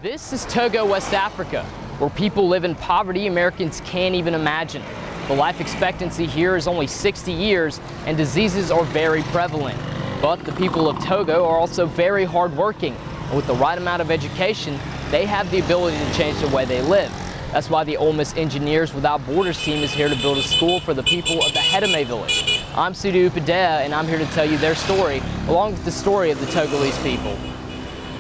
This is Togo, West Africa, where people live in poverty Americans can't even imagine. The life expectancy here is only 60 years and diseases are very prevalent. But the people of Togo are also very hardworking, and with the right amount of education, they have the ability to change the way they live. That's why the Ole Miss Engineers Without Borders team is here to build a school for the people of the Hedome village. I'm Sudu Upadhyay, and I'm here to tell you their story, along with the story of the Togolese people.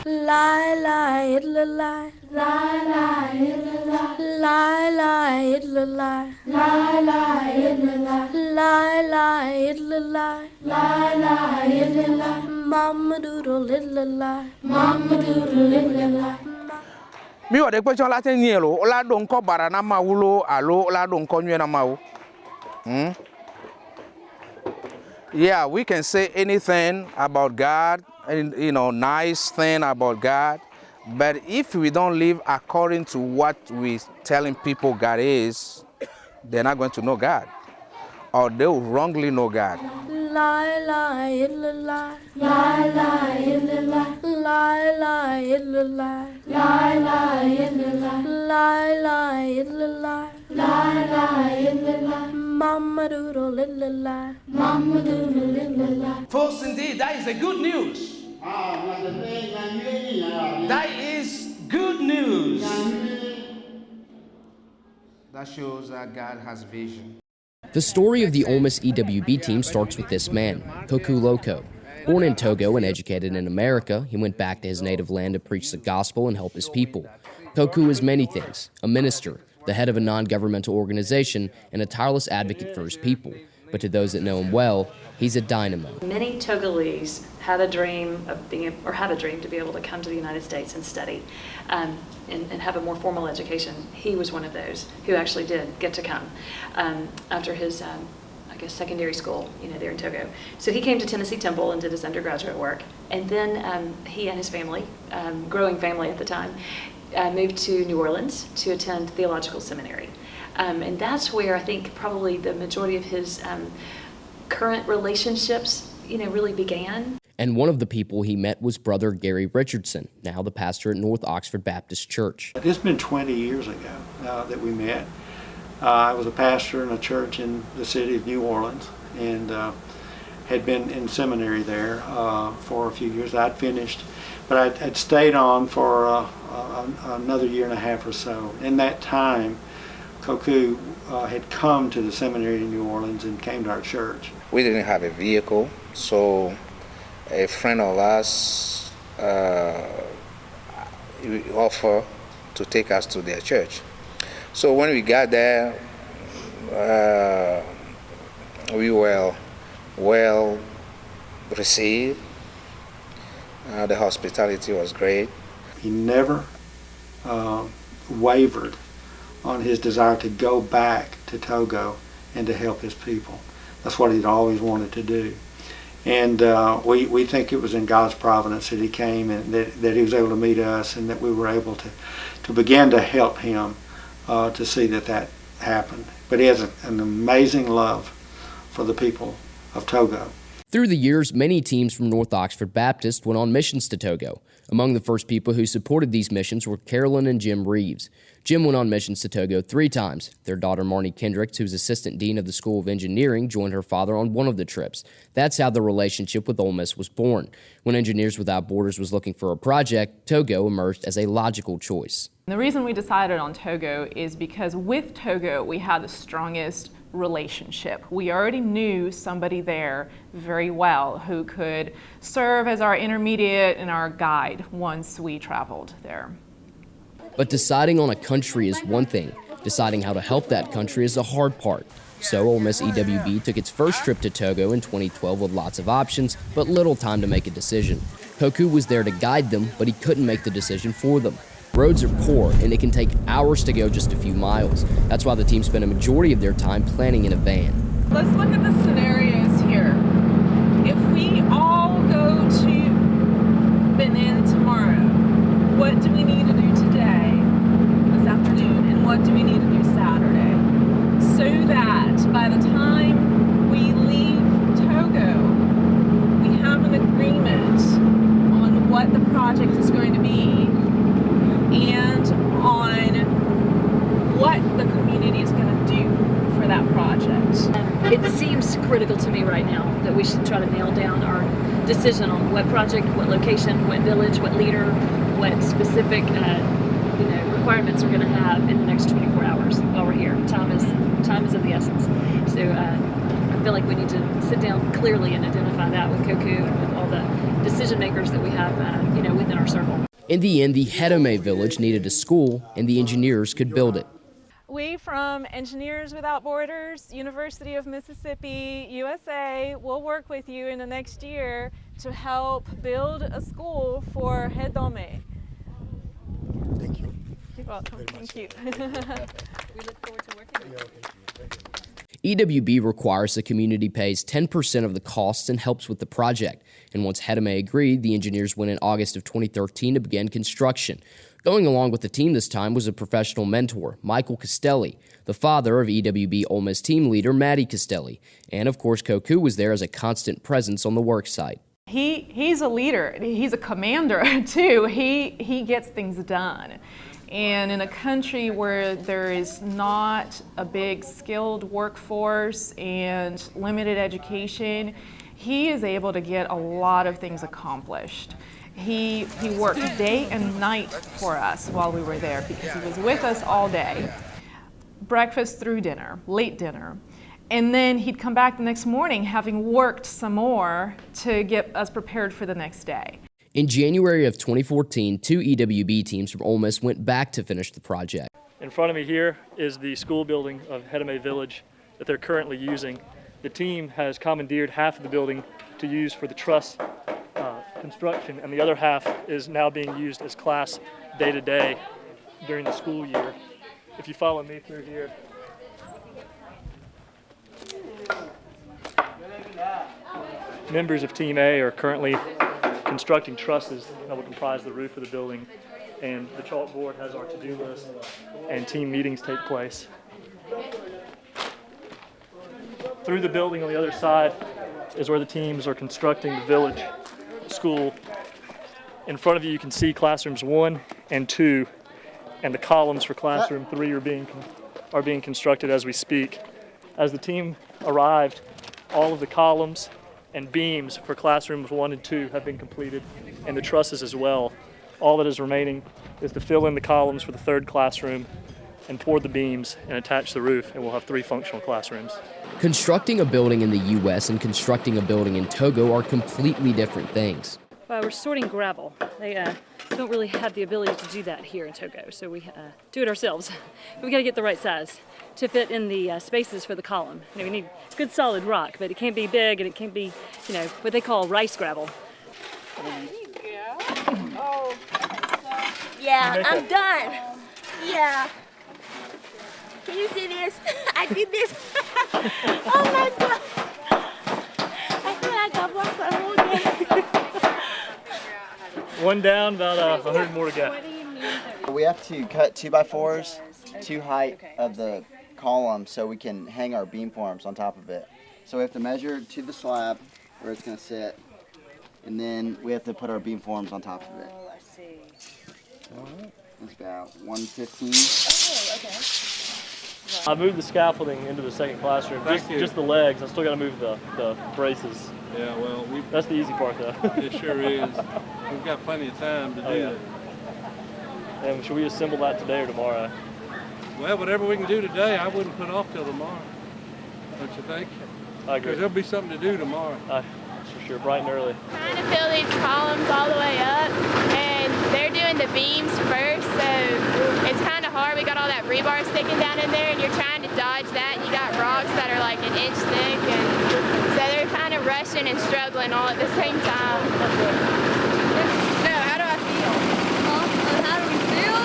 Lie, lie, it'll lie. Lie, lie, it'll lie. Lie, lie, it'll lie. Lie, lie, it'll lie. Lie, lie, it'll lie. Lie, lie, it'll lie. Mama doodle, it'll lie. Mama doodle, it'll lie. Mi wa de question la ten yelo la don ko bara na mawulo alo la don ko nwe na mawu. Yeah, we can say anything about God, and nice thing about God, but if we don't live according to what we telling people God is, they're not going to know God, or they will wrongly know God. Lie, lie, it'll lie. Lie, lie, it'll lie. Lie, lie, it'll lie. Lie, lie, it'll lie. Lie, lie, it'll lie. Lie, lie, it'll lie. Mama doodle, it'll lie. Mama doodle, it'll lie. Folks, indeed, that is a good news. That is good news. That shows that God has vision. The story of the Ole Miss EWB team starts with this man, Koku Loko. Born in Togo and educated in America, he went back to his native land to preach the gospel and help his people. Koku is many things: a minister, the head of a non-governmental organization, and a tireless advocate for his people. But to those that know him well, he's a dynamo. Many Togolese had a dream to be able to come to the United States and study and have a more formal education. He was one of those who actually did get to come after his, secondary school, there in Togo. So he came to Tennessee Temple and did his undergraduate work. And then he and his family, growing family at the time, moved to New Orleans to attend theological seminary. And that's where I think probably the majority of his current relationships, really began. And one of the people he met was Brother Gary Richardson, now the pastor at North Oxford Baptist Church. It's been 20 years ago that we met. I was a pastor in a church in the city of New Orleans and had been in seminary there for a few years. I'd finished, but I'd stayed on for another year and a half or so. In that time, Koku had come to the seminary in New Orleans and came to our church. We didn't have a vehicle, so a friend of us offered to take us to their church. So when we got there, we were well received. The hospitality was great. He never wavered on his desire to go back to Togo and to help his people. That's what he'd always wanted to do. And we think it was in God's providence that he came and that he was able to meet us and that we were able to begin to help him to see that happened. But he has an amazing love for the people of Togo. Through the years, many teams from North Oxford Baptist went on missions to Togo. Among the first people who supported these missions were Carolyn and Jim Reeves. Jim went on missions to Togo 3 times. Their daughter Marnie Kendricks, who's assistant dean of the School of Engineering, joined her father on one of the trips. That's how the relationship with Ole Miss was born. When Engineers Without Borders was looking for a project, Togo emerged as a logical choice. The reason we decided on Togo is because with Togo we had the strongest relationship. We already knew somebody there very well who could serve as our intermediate and our guide once we traveled there. But deciding on a country is one thing. Deciding how to help that country is the hard part. So Ole Miss EWB took its first trip to Togo in 2012 with lots of options, but little time to make a decision. Koku was there to guide them, but he couldn't make the decision for them. Roads are poor, and it can take hours to go just a few miles. That's why the team spent a majority of their time planning in a van. Let's look at the scenarios here. If we all go to Benin tomorrow, what do we need to do today, this afternoon, and what do we need to do Saturday? So that by the time we leave Togo, we have an agreement on what the project is going to be seems critical to me right now, that we should try to nail down our decision on what project, what location, what village, what leader, what specific requirements we're going to have in the next 24 hours while we're here. Time is of the essence. So I feel like we need to sit down clearly and identify that with Koku and with all the decision makers that we have within our circle. In the end, the Hedome village needed a school, and the engineers could build it. We from Engineers Without Borders, University of Mississippi, USA, will work with you in the next year to help build a school for Hedome. Thank you. You're welcome. Thank you. We look forward to working with you. EWB requires the community pays 10% of the costs and helps with the project. And once Hedome agreed, the engineers went in August of 2013 to begin construction. Going along with the team this time was a professional mentor, Michael Castelli, the father of EWB Ole Miss team leader Maddie Castelli. And of course, Koku was there as a constant presence on the work site. He's a leader. He's a commander too. He gets things done. And in a country where there is not a big skilled workforce and limited education, he is able to get a lot of things accomplished. He worked day and night for us while we were there because he was with us all day, breakfast through dinner, late dinner. And then he'd come back the next morning having worked some more to get us prepared for the next day. In January of 2014, 2 EWB teams from Ole Miss went back to finish the project. In front of me here is the school building of Hedome Village that they're currently using. The team has commandeered half of the building to use for the truss construction, and the other half is now being used as class day-to-day during the school year. If you follow me through here, members of Team A are currently constructing trusses that will comprise the roof of the building, and the chalkboard has our to-do list and team meetings take place. Through the building on the other side is where the teams are constructing the village school. In front of you, you can see classrooms 1 and 2, and the columns for classroom 3 are being constructed as we speak. As the team arrived, all of the columns and beams for classrooms 1 and 2 have been completed, and the trusses as well. All that is remaining is to fill in the columns for the 3rd classroom and pour the beams and attach the roof, and we'll have 3 functional classrooms. Constructing a building in the U.S. and constructing a building in Togo are completely different things. Well, we're sorting gravel. They don't really have the ability to do that here in Togo, so we do it ourselves. We got to get the right size to fit in the spaces for the column. We need good solid rock, but it can't be big and it can't be, what they call rice gravel. Oh, yeah, I'm done. Yeah. Can you see this? I did this. Oh my God. I feel like I worked the whole day. One down, about 100 more to go. We have to cut 2x4s to height of the column so we can hang our beam forms on top of it. So we have to measure to the slab where it's going to sit, and then we have to put our beam forms on top of it. Oh, I see. It's about 115. Oh, okay. I moved the scaffolding into the 2nd classroom, just the legs. I still got to move the braces. Yeah, well, that's the easy part, though. It sure is. We've got plenty of time to do it. And should we assemble that today or tomorrow? Well, whatever we can do today, I wouldn't put off till tomorrow. Don't you think? I agree. Because there'll be something to do tomorrow. For sure, bright and early. Trying to fill these columns all the way up, and they're doing the beams first, so it's kind of hard. We got all that rebar sticking down in there, and you're trying to dodge that, and you got rocks that are like 1 inch thick, and so they're kind of rushing and struggling all at the same time. So, how do I feel? How do we feel?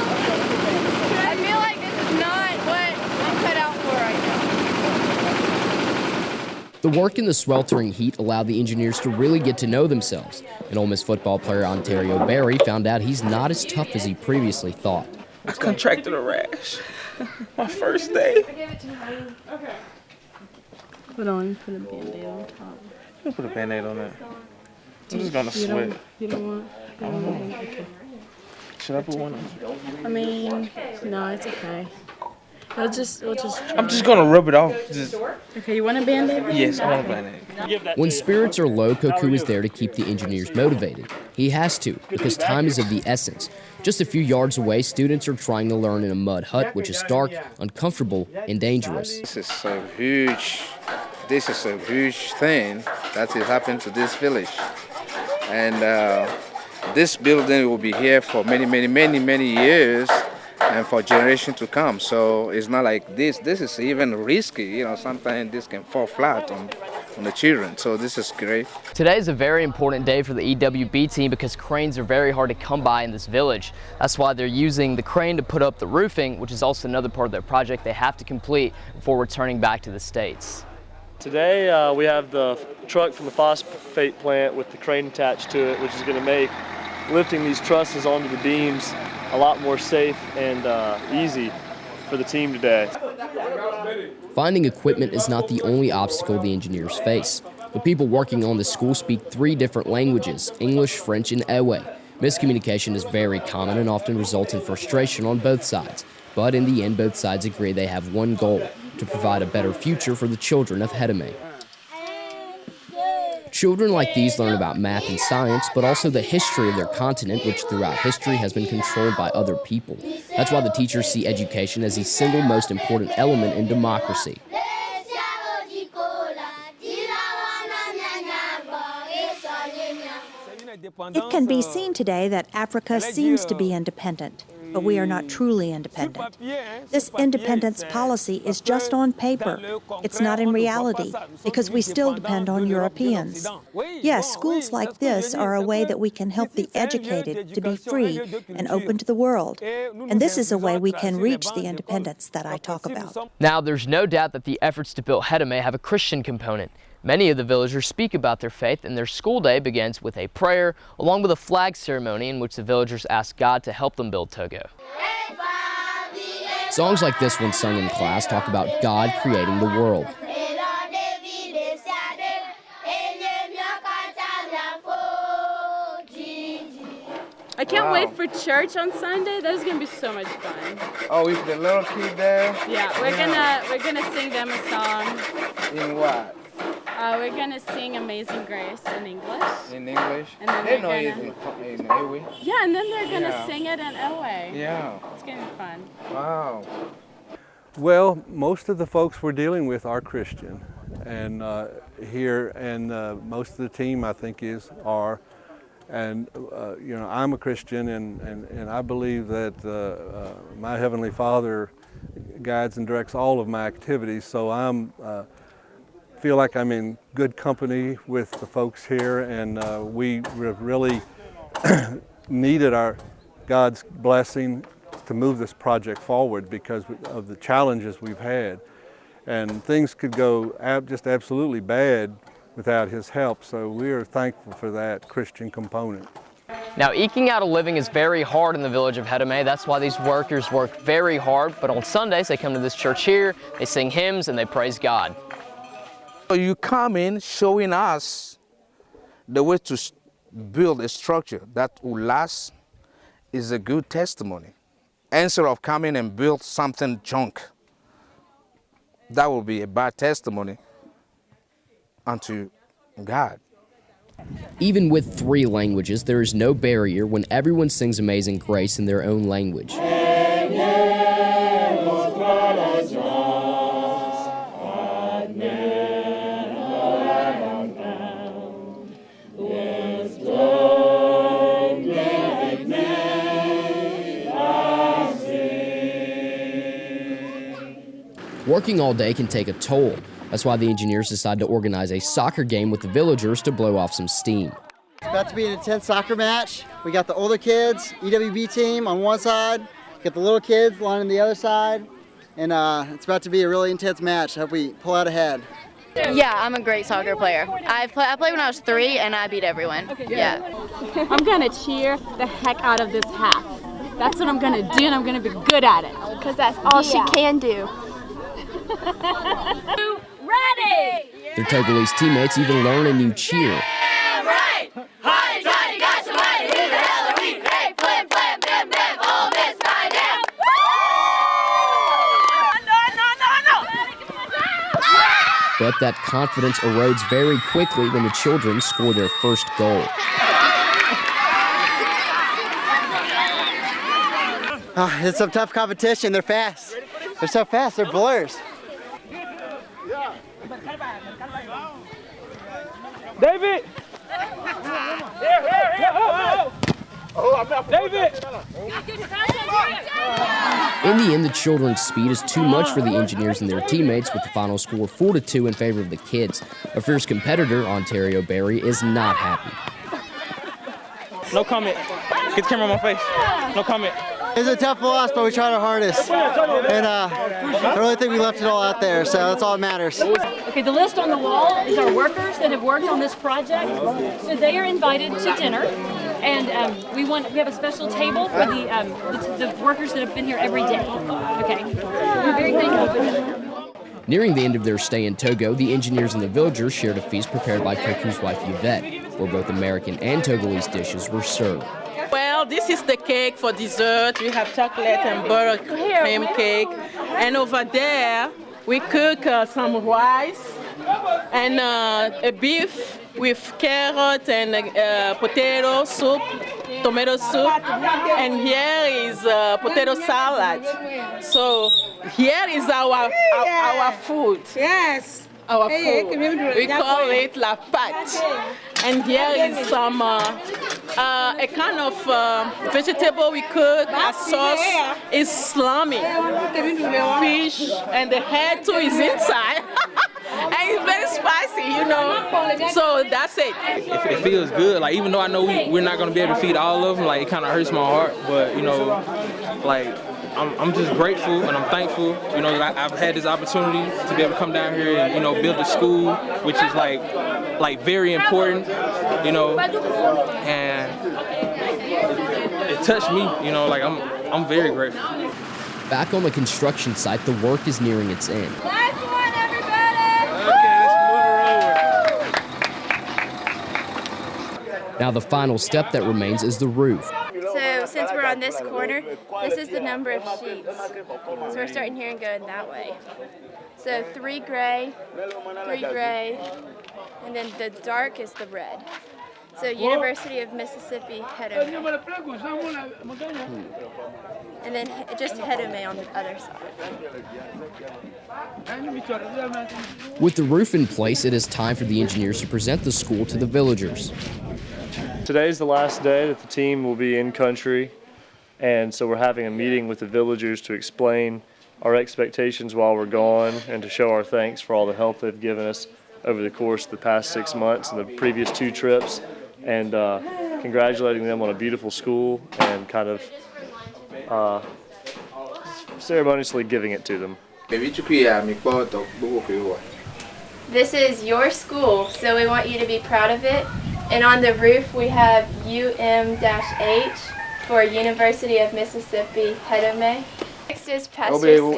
I feel like this is not what I'm cut out for right now. The work in the sweltering heat allowed the engineers to really get to know themselves, and Ole Miss football player Ontario Barry found out he's not as tough as he previously thought. I contracted a rash my first day. Okay. Put a Band-Aid on top. You put a Band-Aid on that. I'm just gonna sweat. You don't want? Okay. Should I put one on? I mean, no, it's okay. We'll just I'm just gonna rub it off. Okay, you want a Band-Aid? Yes, I want a Band-Aid. When spirits are low, Koku is there to keep the engineers motivated. He has to, because time is of the essence. Just a few yards away, students are trying to learn in a mud hut, which is dark, uncomfortable, and dangerous. This is a huge thing that has happened to this village. And this building will be here for many years and for generations to come. So it's not like this. This is even risky. You know, sometimes this can fall flat on the children. So this is great. Today is a very important day for the EWB team because cranes are very hard to come by in this village. That's why they're using the crane to put up the roofing, which is also another part of their project they have to complete before returning back to the States. Today we have the truck from the phosphate plant with the crane attached to it, which is going to make lifting these trusses onto the beams a lot more safe and easy for the team today. Finding equipment is not the only obstacle the engineers face. The people working on the school speak 3 different languages, English, French, and Ewe. Miscommunication is very common and often results in frustration on both sides. But in the end, both sides agree they have one goal, to provide a better future for the children of Hedome. Children like these learn about math and science, but also the history of their continent, which throughout history has been controlled by other people. That's why the teachers see education as the single most important element in democracy. It can be seen today that Africa seems to be independent, but we are not truly independent. This independence policy is just on paper. It's not in reality, because we still depend on Europeans. Yes, schools like this are a way that we can help the educated to be free and open to the world. And this is a way we can reach the independence that I talk about. Now, there's no doubt that the efforts to build Hedome have a Christian component. Many of the villagers speak about their faith, and their school day begins with a prayer, along with a flag ceremony in which the villagers ask God to help them build Togo. Songs like this one sung in class talk about God creating the world. I can't wait for church on Sunday. That is gonna be so much fun. Oh, with the little kid there? Yeah, we're gonna sing them a song. In what? We're gonna sing Amazing Grace in English. In English? And then They know gonna, in Ewe? yeah, and then they're gonna sing it in Ewe. Yeah. It's gonna be fun. Wow. Well, most of the folks we're dealing with are Christian, and most of the team I think are. And you know, I'm a Christian, and I believe that my Heavenly Father guides and directs all of my activities. So I'm feel like I'm in good company with the folks here, and we really needed God's blessing to move this project forward because of the challenges we've had. And things could go just absolutely bad without His help, so we are thankful for that Christian component. Now, eking out a living is very hard in the village of Hedome. That's why these workers work very hard, but on Sundays they come to this church here, they sing hymns, and they praise God. So you come in showing us the way to build a structure that will last is a good testimony. Instead of coming and build something junk, that will be a bad testimony unto God. Even with 3 languages, there is no barrier when everyone sings Amazing Grace in their own language. Working all day can take a toll. That's why the engineers decided to organize a soccer game with the villagers to blow off some steam. It's about to be an intense soccer match. We got the older kids, EWB team on one side, got the little kids lining the other side, and it's about to be a really intense match. I hope we pull out ahead. Yeah, I'm a great soccer player. I played when I was 3 and I beat everyone. Okay, yeah. I'm gonna cheer the heck out of this half. That's what I'm gonna do, and I'm gonna be good at it. Because that's all she can do. Ready! Their Togolese teammates even learn a new cheer. Damn right! Honey, Johnny, got your money. Who the hell are we? Hey, flim, flam, blim, blim. Oh, Miss My Damn. But that confidence erodes very quickly when the children score their first goal. It's some tough competition. They're fast. They're so fast. They're blurs. David! David! In the end, the children's speed is too much for the engineers and their teammates, with the final score 4-2 in favor of the kids. A fierce competitor, Ontario Barry, is not happy. No comment. Get the camera on my face. No comment. It's a tough loss, but we tried our hardest. And I really think we left it all out there, so that's all that matters. Okay, the list on the wall is our workers that have worked on this project. So they are invited to dinner. And we have a special table for the workers that have been here every day. Okay, we're very thankful for them. Nearing the end of their stay in Togo, the engineers and the villagers shared a feast prepared by Koku's wife Yvette, where both American and Togolese dishes were served. Well, this is the cake for dessert. We have chocolate and buttercream cake. And over there, we cook some rice and a beef with carrot and potato soup, tomato soup. And here is potato salad. So here is our food. Yes. Our food. We call it la pâte. And here is some a kind of vegetable we cook. A sauce is salami, fish, and the head too is inside. And it's very spicy, you know. So that's it. It feels good. Like, even though I know we're not going to be able to feed all of them, like, it kind of hurts my heart. But, you know, like, I'm just grateful and I'm thankful, you know, that I've had this opportunity to be able to come down here and, you know, build a school, which is like very important, you know, and it touched me, you know, like I'm very grateful. Back on the construction site, the work is nearing its end. Last one, everybody! Okay, let's move it over. Now the final step that remains is the roof. So since we're on this corner, this is the number of sheets. So we're starting here and going that way. So 3 gray, and then the dark is the red. So University of Mississippi, Hedome. And then just Hedome on the other side. With the roof in place, it is time for the engineers to present the school to the villagers. Today's the last day that the team will be in country, and so we're having a meeting with the villagers to explain our expectations while we're gone and to show our thanks for all the help they've given us over the course of the past 6 months and the previous 2 trips, and congratulating them on a beautiful school and kind of ceremoniously giving it to them. This is your school, so we want you to be proud of it. And on the roof we have UM-H for University of Mississippi, Hedome. Next is Pastor Samuel.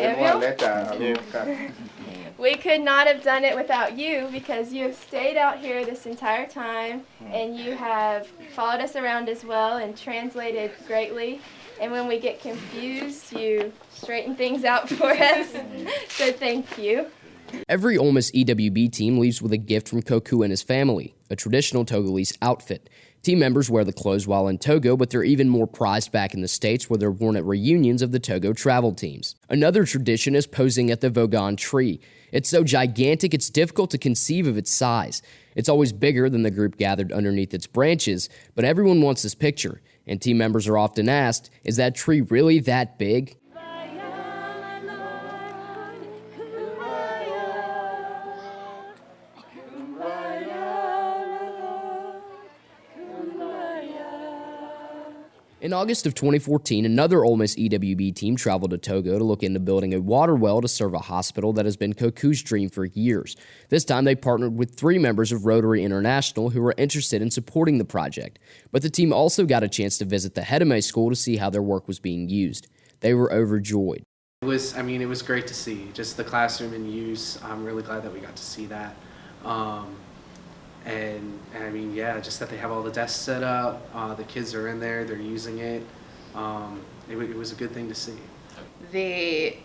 We could not have done it without you, because you have stayed out here this entire time and you have followed us around as well and translated greatly. And when we get confused, you straighten things out for us. So thank you. Every Ole Miss EWB team leaves with a gift from Koku and his family, a traditional Togolese outfit. Team members wear the clothes while in Togo, but they're even more prized back in the States, where they're worn at reunions of the Togo travel teams. Another tradition is posing at the Vogon tree. It's so gigantic, it's difficult to conceive of its size. It's always bigger than the group gathered underneath its branches, but everyone wants this picture, and team members are often asked, is that tree really that big? In August of 2014, another Ole Miss EWB team traveled to Togo to look into building a water well to serve a hospital that has been Koku's dream for years. This time they partnered with 3 members of Rotary International who were interested in supporting the project. But the team also got a chance to visit the Hedome school to see how their work was being used. They were overjoyed. It was great to see, just the classroom in use. I'm really glad that we got to see that. And I mean, yeah, just that they have all the desks set up, the kids are in there, they're using it. It was a good thing to see. The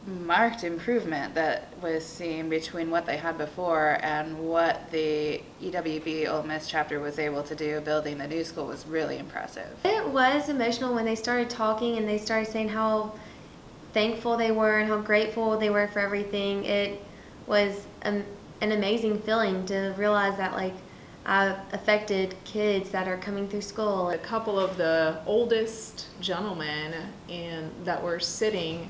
marked improvement that was seen between what they had before and what the EWB Ole Miss chapter was able to do building the new school was really impressive. It was emotional when they started talking and they started saying how thankful they were and how grateful they were for everything. It was an amazing feeling to realize that like I affected kids that are coming through school. A couple of the oldest gentlemen that were sitting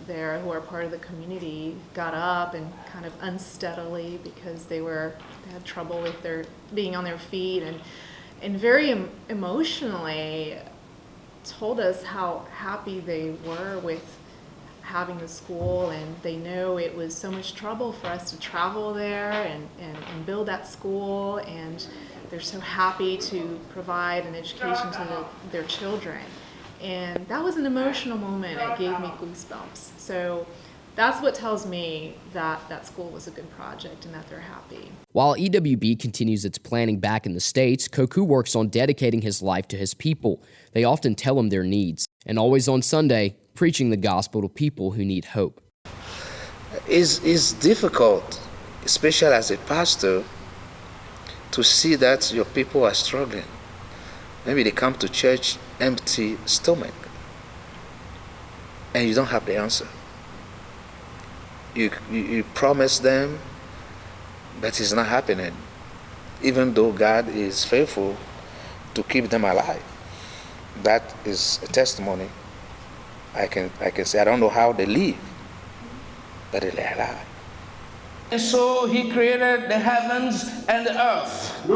there who are part of the community got up and kind of unsteadily because they had trouble with their being on their feet and very emotionally told us how happy they were with having the school, and they know it was so much trouble for us to travel there and build that school, and they're so happy to provide an education to their children. And that was an emotional moment. It gave me goosebumps. So that's what tells me that that school was a good project and that they're happy. While EWB continues its planning back in the States, Koku works on dedicating his life to his people. They often tell him their needs, and always on Sunday, preaching the gospel to people who need hope. It's difficult, especially as a pastor, to see that your people are struggling. Maybe they come to church empty stomach, and you don't have the answer. You promise them, but it's not happening, even though God is faithful to keep them alive. That is a testimony. I can say I don't know how they live, but they're alive. And so he created the heavens and the earth.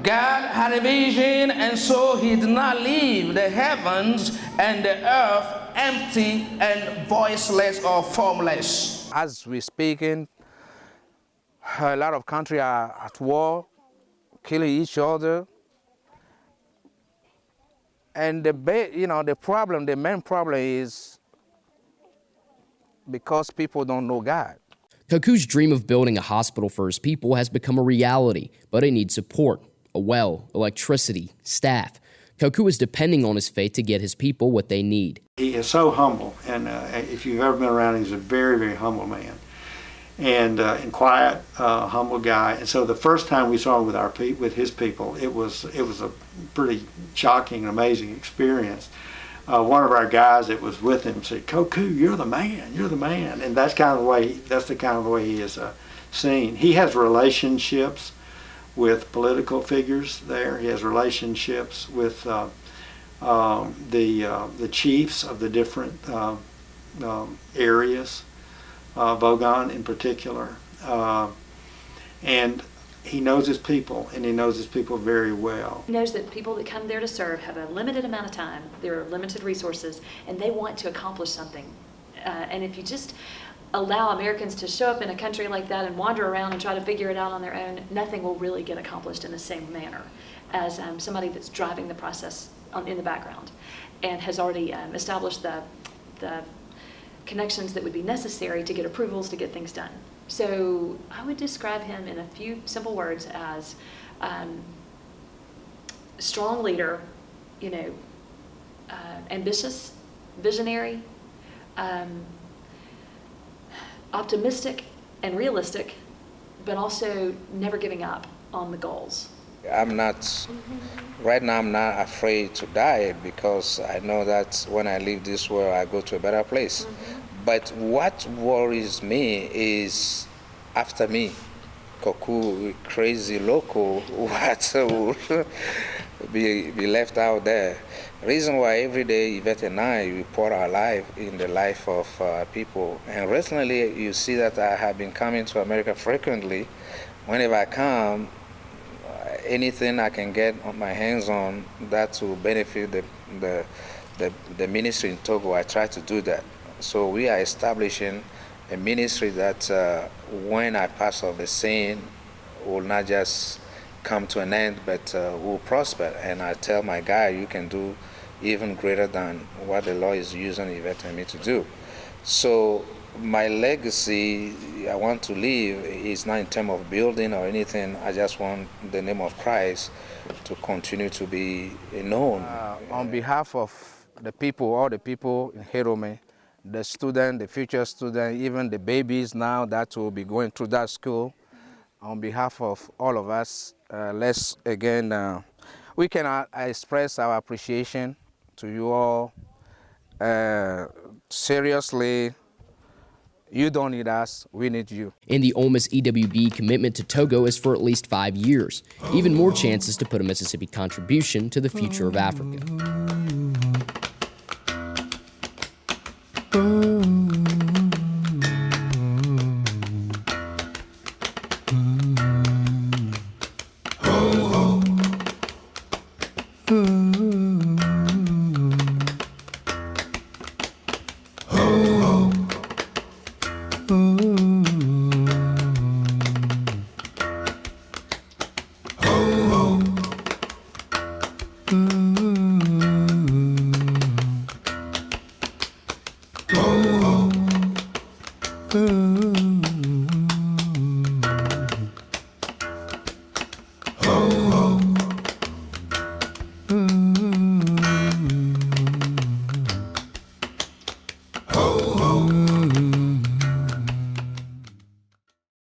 God had a vision, and so he did not leave the heavens and the earth empty and voiceless or formless. As we're speaking, a lot of countries are at war, killing each other. And the main problem is because people don't know God. Koku's dream of building a hospital for his people has become a reality, but it needs support, a well, electricity, staff. Koku is depending on his faith to get his people what they need. He is so humble, and if you've ever been around him, he's a very, very humble man. And quiet, humble guy. And so the first time we saw him with his people, it was a pretty shocking and amazing experience. One of our guys that was with him said, "Koku, you're the man. You're the man." And that's the kind of the way he is seen. He has relationships with political figures there. He has relationships with the chiefs of the different areas. Bogon in particular, and he knows his people, and he knows his people very well. He knows that people that come there to serve have a limited amount of time, there are limited resources, and they want to accomplish something. And if you just allow Americans to show up in a country like that and wander around and try to figure it out on their own, nothing will really get accomplished in the same manner as somebody that's driving the process in the background and has already established the connections that would be necessary to get approvals to get things done. So I would describe him in a few simple words as strong leader, ambitious, visionary, optimistic and realistic, but also never giving up on the goals. Right now I'm not afraid to die because I know that when I leave this world, I go to a better place. But what worries me is after me, Koku, crazy loco, what will be left out there. Reason why every day Yvette and I, we pour our life in the life of people. And recently you see that I have been coming to America frequently. Whenever I come, anything I can get on my hands on that will benefit the ministry in Togo, I try to do that. So we are establishing a ministry that when I pass off the scene will not just come to an end, but will prosper. And I tell my guy, you can do even greater than what the Lord is using Yvette and me to do. So my legacy I want to leave is not in terms of building or anything. I just want the name of Christ to continue to be known. On behalf of the people, all the people in Hedome, the student, the future student, even the babies now that will be going through that school. On behalf of all of us, let's again, we can express our appreciation to you all. Seriously, you don't need us, we need you. And the Ole Miss EWB commitment to Togo is for at least 5 years. Even more chances to put a Mississippi contribution to the future of Africa.